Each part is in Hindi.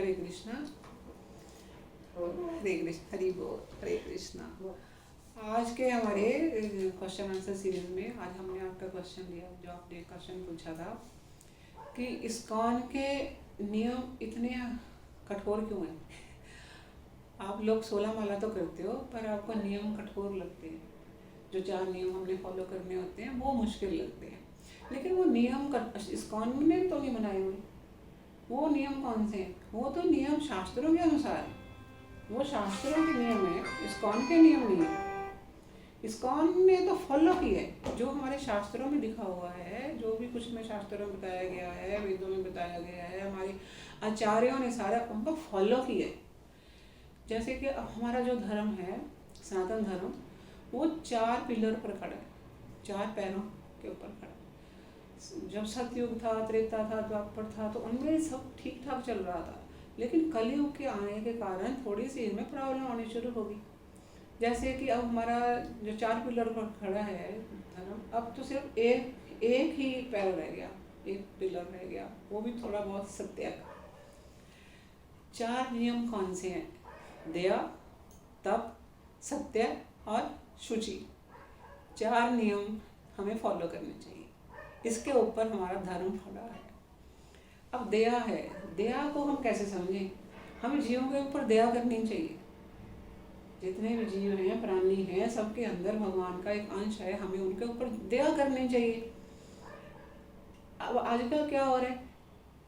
हरे कृष्णा, हरे कृष्ण, हरि बोल, हरे कृष्णा। आज के हमारे क्वेश्चन आंसर सीरीज में आज हमने आपका क्वेश्चन लिया, जो आपने क्वेश्चन पूछा था कि इस्कॉन के नियम इतने कठोर क्यों हैं। आप लोग 16 माला तो करते हो, पर आपको नियम कठोर लगते हैं। जो 4 नियम हमने फॉलो करने होते हैं वो मुश्किल लगते हैं, लेकिन वो नियम इस्कॉन ने तो नहीं बनाए हुए। वो नियम कौन से हैं? वो तो नियम शास्त्रों के अनुसार है, वो शास्त्रों के नियम है, इस्कॉन के नियम नहीं है। इस्कॉन ने तो फॉलो किया है जो हमारे शास्त्रों में लिखा हुआ है, जो भी कुछ में शास्त्रों में बताया गया है, वेदों में बताया गया है, हमारे आचार्यों ने सारा उनको फॉलो किया है। जैसे कि अब हमारा जो धर्म है, सनातन धर्म, वो 4 पिलर पर खड़ा है, 4 पैरों के ऊपर खड़ा है। जब सतयुग था, त्रेता था, द्वापर था, तो उनमें सब ठीक ठाक चल रहा था, लेकिन कलयुग के आने के कारण थोड़ी सी इनमें प्रॉब्लम आनी शुरू होगी। जैसे कि अब हमारा जो 4 पिलर पर खड़ा है धर्म, अब तो सिर्फ एक ही पैर रह गया, एक पिलर रह गया, वो भी थोड़ा बहुत सत्य का। 4 नियम कौन से हैं? दया, तप, सत्य और शुचि। 4 नियम हमें फॉलो करने चाहिए, इसके ऊपर हमारा धर्म खड़ा है। अब दया है, दया को हम कैसे समझें? हमें जीवों के ऊपर दया करनी चाहिए। जितने भी जीव हैं, प्राणी हैं, सबके अंदर भगवान का एक अंश है, हमें उनके ऊपर दया करनी चाहिए। अब आजकल क्या हो रहा है,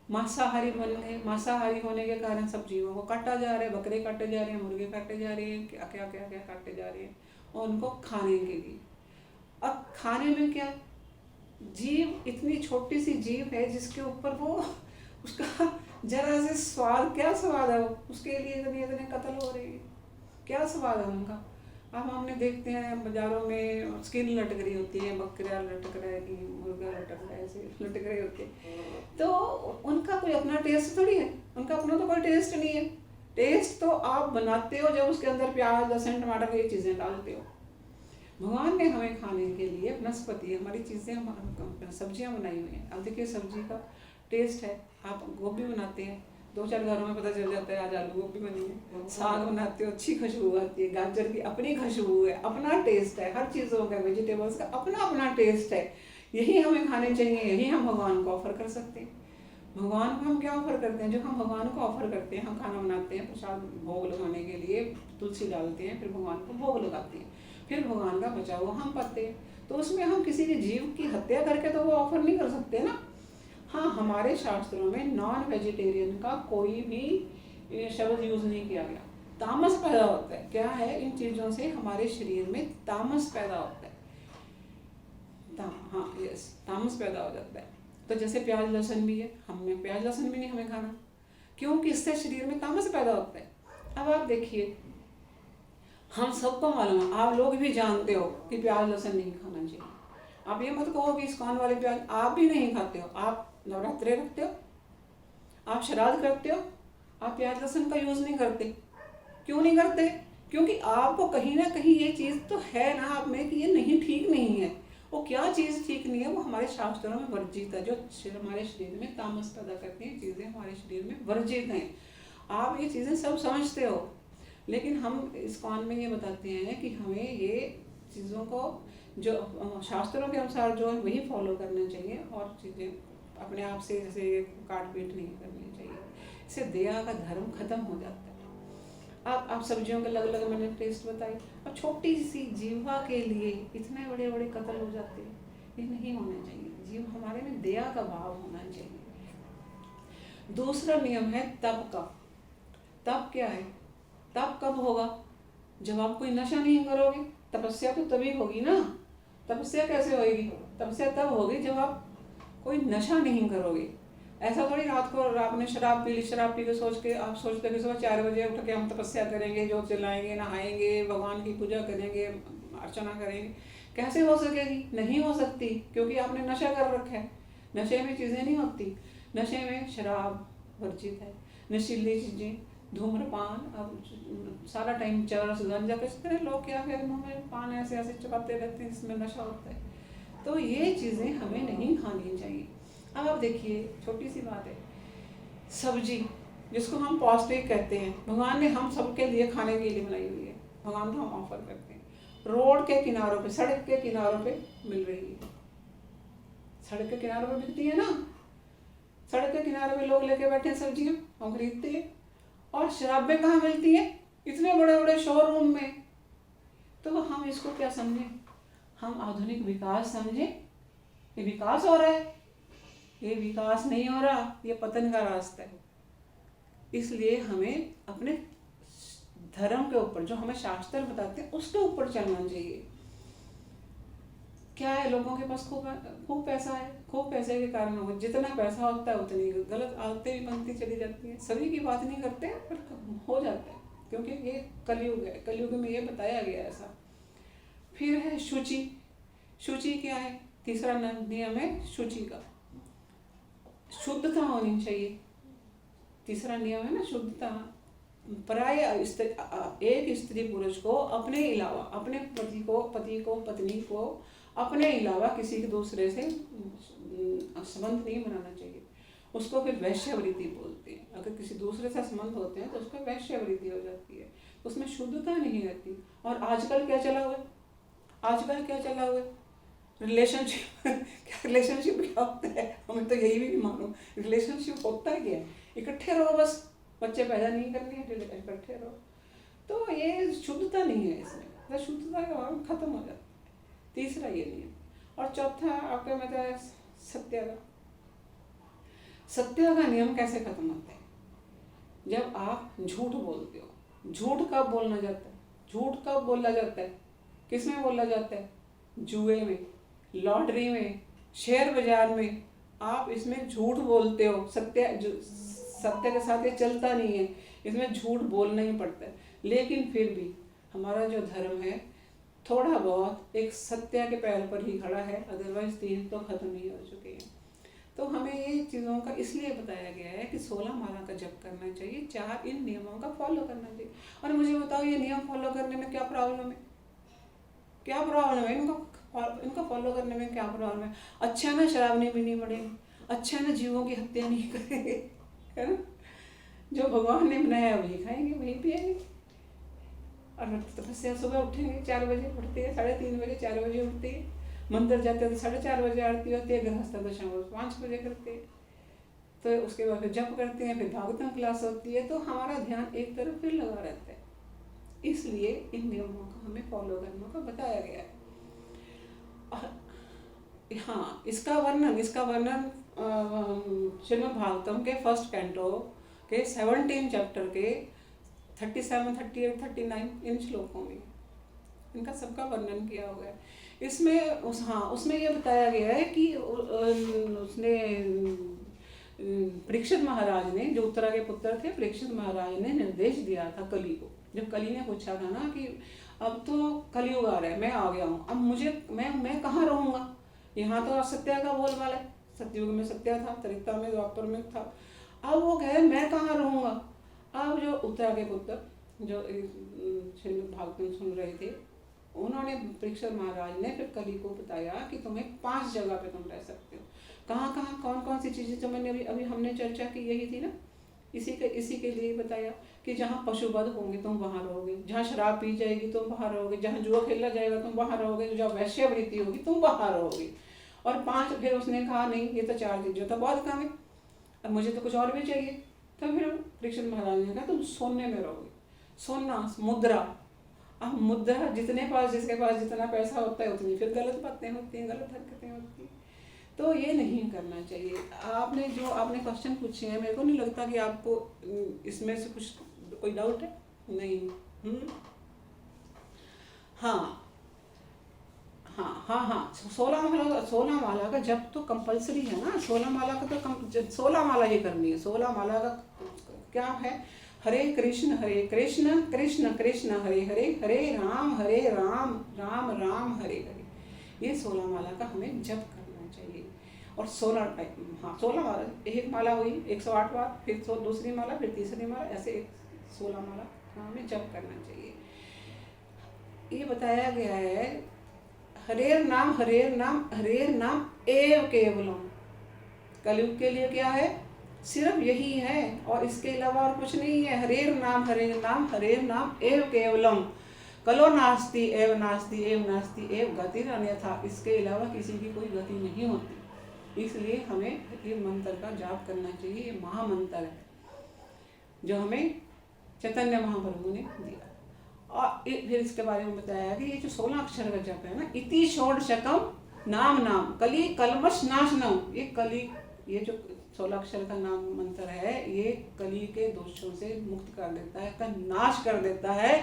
मांसाहारी बन गए, मांसाहारी होने के कारण सब जीवों को काटा जा रहा है, बकरे काटे जा रहे हैं, मुर्गे काटे जा रहे हैं, क्या क्या क्या क्या काटे जा रहे हैं, और उनको खाने के लिए। अब खाने में क्या, जीव इतनी छोटी सी जीव है जिसके ऊपर वो उसका जरा से स्वाद, क्या स्वाद है उसके लिए इतने इतने कत्ल हो रहे हैं, क्या स्वाद है उनका। अब हमने देखते हैं बाजारों में स्किन लटक रही होती है, बकरा लटक रहा है कि मुर्गा लटक रहा है, ऐसे लटक रहे होते हैं। तो उनका कोई अपना टेस्ट थोड़ी है, उनका अपना तो कोई टेस्ट नहीं है। टेस्ट तो आप बनाते हो जब उसके अंदर प्याज, लहसुन, टमाटर, ये चीज़ें डालते हो। भगवान ने हमें खाने के लिए वनस्पति, हमारी चीज़ें, सब्जियां बनाई हुई हैं। अब देखिए सब्जी का टेस्ट है, आप गोभी बनाते हैं, 2-4 घरों में पता चल जाता है आज आलू गोभी बनी है। साग बनाते हो, अच्छी खुशबू आती है, गाजर की अपनी खुशबू है, अपना टेस्ट है, हर चीज़ों का, वेजिटेबल्स का अपना अपना टेस्ट है। यही हमें खाने चाहिए, यही हम भगवान को ऑफर कर सकते हैं। भगवान को हम क्या ऑफर करते हैं? जो हम भगवान को ऑफर करते हैं, हम खाना बनाते हैं, प्रसाद भोग लगाने के लिए तुलसी डालते हैं, फिर भगवान को भोग लगाते हैं, फिर भगवान का बचा हुआ हम पाते हैं। तो उसमें हम किसी भी जीव की हत्या करके तो वो ऑफर नहीं कर सकते ना। हाँ, हमारे शास्त्रों में नॉन वेजिटेरियन का कोई भी शब्द यूज नहीं किया गया। तामस पैदा होता है, क्या है, इन चीज़ों से हमारे शरीर में तामस पैदा होता है। हाँ यस, तामस पैदा हो जाता है। तो जैसे प्याज लहसुन भी है, हमें प्याज लहसुन भी नहीं हमें खाना, क्योंकि इससे शरीर में तामस पैदा होता है। अब आप देखिए, हम सबको मालूम है, आप लोग भी जानते हो कि प्याज लहसुन नहीं खाना चाहिए। आप ये मत कहो कि इस्कॉन वाले प्याज आप भी नहीं खाते हो। आप नवरात्रे रखते हो, आप श्राद्ध करते हो, आप प्याज लहसुन का यूज़ नहीं करते। क्यों नहीं करते? क्योंकि आपको कहीं ना कहीं ये चीज़ तो है ना आप में कि ये नहीं, ठीक नहीं है। वो क्या चीज़ ठीक नहीं है? वो हमारे शास्त्रों में वर्जित है, जो हमारे शरीर में तामस पैदा करती हैं चीज़ें हमारे शरीर में वर्जित हैं। आप ये चीज़ें सब समझते हो, लेकिन हम इस्कॉन में ये बताते हैं कि हमें ये चीज़ों को जो शास्त्रों के अनुसार जो है वही फॉलो करना चाहिए, और चीज़ें अपने आप से जैसे काट पीट नहीं करनी चाहिए। इससे दया का धर्म खत्म हो जाता है। आप सब्जियों के अलग अलग मैंने टेस्ट बताए, और छोटी सी जीवा के लिए इतने बड़े बड़े कत्ल हो जाते हैं, ये नहीं होने चाहिए। जीव हमारे में दया का भाव होना चाहिए। दूसरा नियम है तप का। तप क्या है? तप कब होगा? जब आप कोई नशा नहीं करोगे। तपस्या तो तभी होगी ना। तपस्या कैसे होगी? तपस्या तब होगी जब आप कोई नशा नहीं करोगे। ऐसा थोड़ी रात को आपने शराब पी ली, शराब पी के सोच के आप सोचते कि सुबह 4 बजे उठ के हम तपस्या करेंगे, जोत जलाएंगे, नहाएंगे, भगवान की पूजा करेंगे, अर्चना करेंगे। कैसे हो सकेगी? नहीं हो सकती, क्योंकि आपने नशा कर रखा है। नशे में चीज़ें नहीं होती। नशे में शराब वर्जित है, नशीली चीज़ें, धूम्रपान, अब सारा टाइम चरस, गांजा, किस तरह लोग क्या फिर मुँह में पान ऐसे ऐसे चबाते रहते हैं, जिसमें नशा होता है। तो ये चीज़ें हमें नहीं खानी चाहिए। अब आप देखिए, छोटी सी बात है, सब्जी जिसको हम पौष्टिक कहते हैं, भगवान ने हम सबके लिए खाने के लिए बनाई हुई है, भगवान को हम ऑफर करते हैं। रोड के किनारों पे, सड़क के किनारों पे मिल रही है, सड़क के किनारों पे मिलती है ना, सड़क के किनारे पे लोग लेके बैठे हैं सब्जियां, हम खरीदते हैं। और शराबें कहाँ मिलती है? इतने बड़े बड़े शोरूम में। तो हम इसको क्या समझें? हम आधुनिक विकास समझें? ये विकास हो रहा है, ये विकास नहीं हो रहा, ये पतन का रास्ता है। इसलिए हमें अपने धर्म के ऊपर, जो हमें शास्त्र बताते हैं, उसके ऊपर चलना चाहिए। क्या है, लोगों के पास खूब पैसा है, खूब पैसे के कारण हो, जितना पैसा होता है उतनी गलत आदतें भी बनती चली जाती हैं। सभी की बात नहीं करते हैं, पर हो जाता है, क्योंकि ये कलयुग है, कलयुग में ये बताया गया ऐसा। फिर है शुचि। शुचि क्या है? तीसरा नियम है शुचि का, शुद्धता होनी चाहिए। तीसरा नियम है ना, शुद्धता। पराय एक स्त्री पुरुष को अपने अलावा, अपने पति को, पत्नी को अपने अलावा किसी के दूसरे से संबंध नहीं बनाना चाहिए। उसको फिर वैश्यवृत्ति बोलते हैं। अगर किसी दूसरे से संबंध होते हैं तो उसको वैश्यवृत्ति हो जाती है, उसमें शुद्धता नहीं रहती। और आजकल क्या चला हुआ है? आजकल क्या चला हुआ है? रिलेशनशिप। क्या रिलेशनशिप क्या होता है? हमें तो यही भी नहीं मालूम रिलेशनशिप होता है क्या है। इकट्ठे रहो बस, बच्चे पैदा नहीं करने हैं, इकट्ठे रहो। तो ये शुद्धता नहीं है इसमें, शुद्धता का भाव खत्म हो जाता है। तीसरा ये नियम। और चौथा आपका मतलब सत्य का। सत्य का नियम कैसे खत्म होता है? जब आप झूठ बोलते हो। झूठ कब बोलना जाता है? झूठ कब बोला जाता है? किसमें बोला जाता है? जुए में, लॉटरी में, शेयर बाजार में। आप इसमें झूठ बोलते हो। सत्य के साथ ये चलता नहीं है, इसमें झूठ बोलना ही पड़ता है। लेकिन फिर भी हमारा जो धर्म है थोड़ा बहुत एक सत्य के पैर पर ही खड़ा है, अदरवाइज तीन तो खत्म ही हो चुके हैं। तो हमें ये चीज़ों का इसलिए बताया गया है कि 16 माला का जप करना चाहिए, 4 इन नियमों का फॉलो करना चाहिए। और मुझे बताओ, ये नियम फॉलो करने में क्या प्रॉब्लम है? क्या प्रॉब्लम है इनको फॉलो करने में? क्या प्रॉब्लम है? अच्छा ना शराब नहीं पीनी पड़ेगी, अच्छा ना जीवों की हत्या नहीं करेंगे, है ना? जो भगवान ने बनाया वही खाएंगे, वही पिएंगे। और तपस्या सुबह उठेंगे 4 बजे, उठते हैं 3:30 बजे, 4 बजे उठते हैं। मंदिर जाते हैं तो 4:30 बजे आरती होती है, गृहस्थ तो शाम को 5 बजे करते हैं। तो उसके बाद फिर जप करते हैं, फिर भागवतम क्लास होती है। तो हमारा ध्यान एक तरफ फिर लगा रहता है। इसलिए इन नियमों को हमें फॉलो करने को बताया गया है। और हाँ, इसका वर्णन श्रीमद् भागवतम के फर्स्ट कैंटो के 17 चैप्टर के 37, 38, 39 इन श्लोकों में इनका सबका वर्णन किया हुआ है। इसमें उसमें ये बताया गया है कि उसने परीक्षित महाराज ने, जो उत्तरा के पुत्र थे, परीक्षित महाराज ने निर्देश दिया था कली को। जब कली ने पूछा था ना कि अब तो कलयुग आ रहा है, मैं आ गया हूँ, अब मुझे मैं कहाँ रहूँगा? यहाँ तो असत्य का बोलबाला है। सतयुग में सत्य था, त्रेता में, द्वापर में था। अब वो कहे मैं कहाँ रहूँगा? अब जो उत्तरा के पुत्र जो श्रीमद् भागवतम सुन रहे थे, उन्होंने परीक्षित महाराज ने फिर कली को बताया कि तुम्हें 5 जगह पे तुम रह सकते हो। कहाँ कहाँ, कौन कौन सी चीज़ें? जो मैंने अभी हमने चर्चा की यही थी ना, इसी के लिए बताया कि जहाँ पशुवध होंगे तुम वहाँ रहोगे, जहाँ शराब पी जाएगी तुम वहाँ रहोगे, जहाँ जुआ खेला जाएगा तुम वहाँ रहोगे, जहाँ वैश्यवृत्ति होगी तुम वहाँ रहोगे। और 5 फिर उसने कहा नहीं, ये तो 4 चीज़ें तो बहुत कम है, अब मुझे तो कुछ और भी चाहिए। तो फिर परीक्षित महाराज ने कहा तुम सोने में रहोगे। सोना, मुद्रा। अब मुद्रा जिसके पास जितना पैसा होता है उतनी फिर गलत बातें होती हैं, गलत हरकतें होती हैं। तो ये नहीं करना चाहिए। आपने क्वेश्चन पूछे हैं, मेरे को नहीं लगता कि आपको इसमें से कुछ कोई डाउट है। नहीं। हाँ, 16 माला का जब तो कंपलसरी है ना। 16 माला का तो 16 माला ही करनी है। 16 माला का क्या है? हरे कृष्ण कृष्ण कृष्ण हरे हरे, हरे राम राम राम हरे हरे। ये 16 माला का हमें जप करना चाहिए। और 16 टाइम, 16 माला, एक माला हुई 108 बार, फिर दूसरी माला, फिर तीसरी माला, ऐसे 16 माला हमें जप करना चाहिए। ये बताया गया है हरेर नाम एव केवलम। कलयुग के लिए क्या है? सिर्फ यही है और इसके अलावा और कुछ नहीं है। हरेर नाम एव केवलम, कलो नास्ति एव गतिर अन्यथा। इसके अलावा किसी की कोई गति नहीं होती। इसलिए हमें ये मंत्र का जाप करना चाहिए। ये महामंत्र है जो हमें चैतन्य महाप्रभु ने दिया। और फिर इसके बारे में बताया कि ये जो 16 अक्षर का जप है ना, इति षोडशकम नाम कली कलमश नाशनम। ये जो 16 अक्षर का नाम मंत्र है, ये कली के दोषों से मुक्त कर देता है, का नाश कर देता है।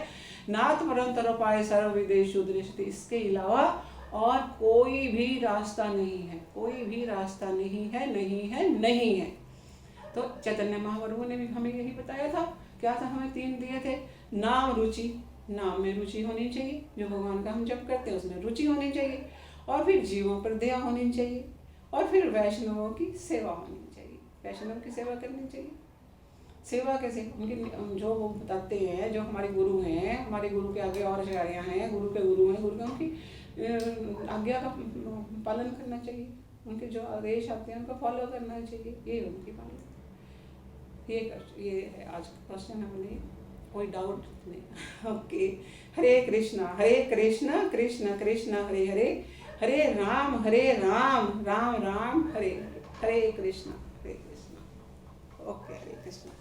नाथ परंतरोपाय सर्व विदेशु दृष्टि। इसके अलावा और कोई भी रास्ता नहीं है, कोई भी रास्ता नहीं है। तो चैतन्य महाप्रभु ने भी हमें यही बताया था। क्या था? हमें 3 दिए थे। नाम रुचि, नाम में रुचि होनी चाहिए। जो भगवान का हम जप करते हैं उसमें रुचि होनी चाहिए। और फिर जीवों पर दया होनी चाहिए। और फिर वैष्णवों की सेवा होनी चाहिए। वैष्णव की सेवा करनी चाहिए। सेवा कैसे? उनकी जो वो बताते हैं, जो हमारे गुरु हैं, हमारे गुरु के आगे और आचार्य हैं, गुरु के उनकी आज्ञा का पालन करना चाहिए। उनके जो आदेश आते हैं उनको फॉलो करना चाहिए। ये उनकी पालन। ये है आज का क्वेश्चन। हमें कोई डाउट नहीं। ओके। हरे कृष्णा कृष्ण कृष्ण हरे हरे, हरे राम राम राम हरे हरे, हरे कृष्णा। ओके, हरे कृष्णा।